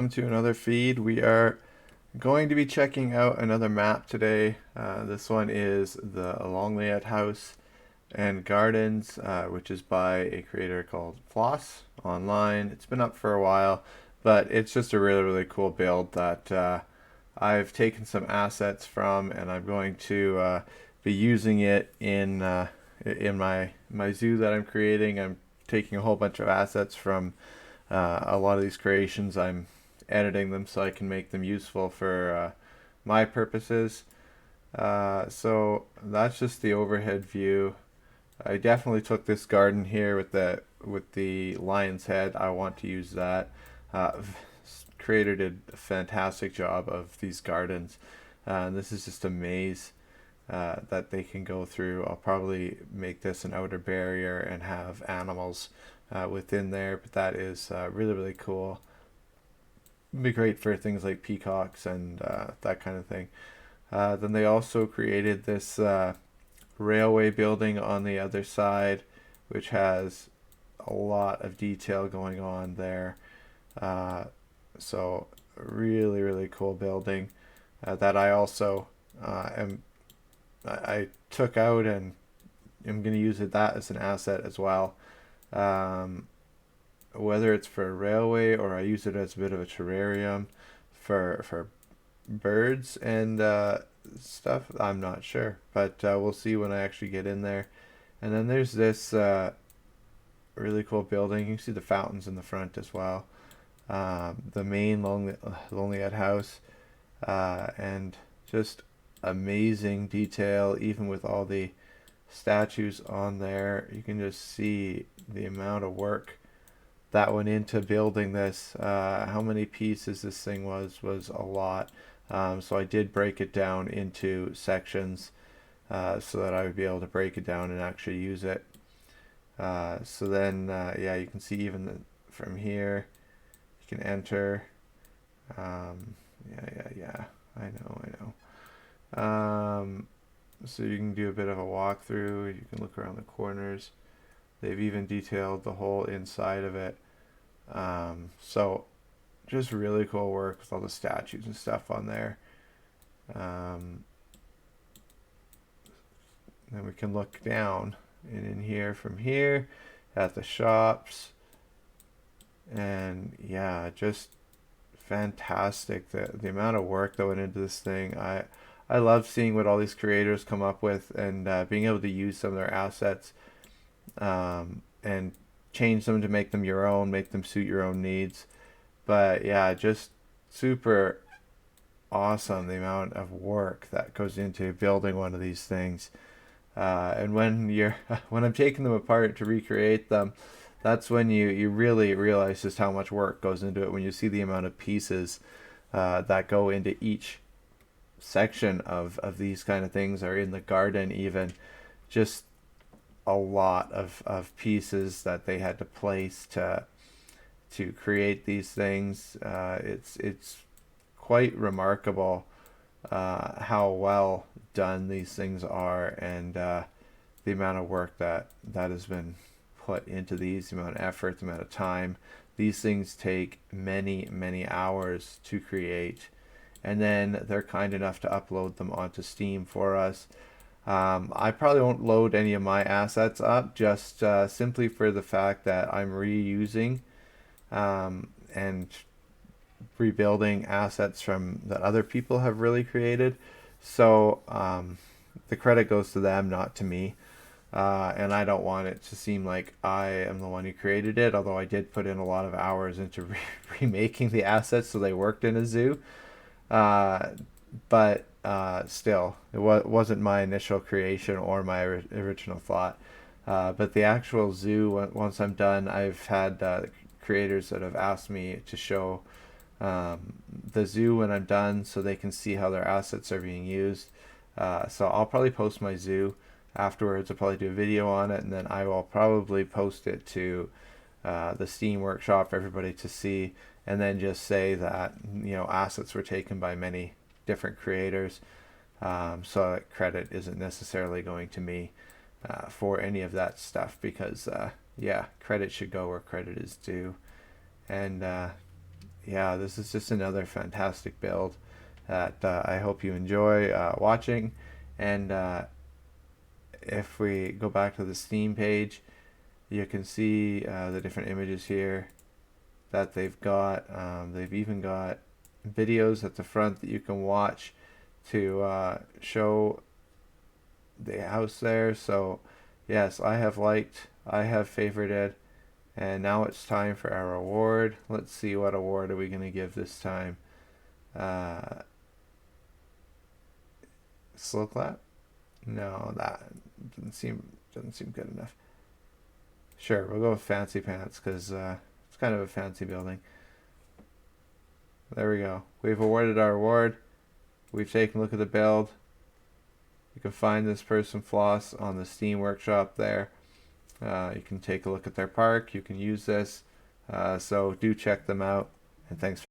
Welcome to another feed. We are going to be checking out another map today. This one is the Longleat House and Gardens, which is by a creator called Floss online. It's been up for a while, but it's just a really cool build that I've taken some assets from, and I'm going to be using it in my zoo that I'm creating. I'm taking a whole bunch of assets from a lot of these creations. I'm editing them so I can make them useful for my purposes. So that's just the overhead view. I definitely took this garden here with the lion's head. I want to use that. Uh, Creator did a fantastic job of these gardens. This is just a maze that they can go through. I'll probably make this an outer barrier and have animals within there, but that is really cool. It'd be great for things like peacocks and that kind of thing. Then they also created this railway building on the other side, which has a lot of detail going on there. Uh, so really cool building that I also am I took out and am going to use that as an asset as well. Um, Whether it's for a railway or I use it as a bit of a terrarium for birds and stuff, I'm not sure, but we'll see when I actually get in there. And then there's this really cool building. You can see the fountains in the front as well. The main Longleat house, and just amazing detail, even with all the statues on there. You can just see the amount of work that went into building this. How many pieces this thing was a lot. So I did break it down into sections so that I would be able to break it down and actually use it. So then, yeah, you can see even from here, you can enter. Yeah. I know. So you can do a bit of a walkthrough. You can look around the corners. They've even detailed the whole inside of it. So just really cool work with all the statues and stuff on there. Then we can look down and in here from here at the shops. And yeah, just fantastic. The amount of work that went into this thing. I love seeing what all these creators come up with and being able to use some of their assets and change them to make them your own, make them suit your own needs. But yeah, just super awesome the amount of work that goes into building one of these things. And when you're when I'm taking them apart to recreate them, that's when you really realize just how much work goes into it when you see the amount of pieces that go into each section of these kind of things, or in the garden even. Just a lot of pieces that they had to place to create these things. It's quite remarkable how well done these things are, and the amount of work that has been put into these, the amount of effort, the amount of time. These things take many hours to create, and then they're kind enough to upload them onto Steam for us. I probably won't load any of my assets up, just simply for the fact that I'm reusing and rebuilding assets from that other people have really created. So the credit goes to them, not to me. And I don't want it to seem like I am the one who created it, although I did put in a lot of hours into remaking the assets so they worked in a zoo. Uh, but still, wasn't my initial creation or my original thought. But the actual zoo, once I'm done, I've had creators that have asked me to show the zoo when I'm done so they can see how their assets are being used. So I'll probably post my zoo afterwards. I'll probably do a video on it, and then I will probably post it to the Steam workshop for everybody to see, and then just say that assets were taken by many different creators, so that credit isn't necessarily going to me for any of that stuff, because yeah, credit should go where credit is due. And yeah, this is just another fantastic build that I hope you enjoy watching. And if we go back to the Steam page, you can see the different images here that they've got. They've even got videos at the front that you can watch to show the house there. So yes, I have favorited, and now it's time for our award. Let's see, what award are we going to give this time? Uh, Slow clap? No, that doesn't seem good enough. Sure, we'll go with fancy pants because it's kind of a fancy building. There we go. We've awarded our award. We've taken a look at the build. You can find this person Floss on the Steam workshop there. You can take a look at their park. You can use this. So do check them out. And thanks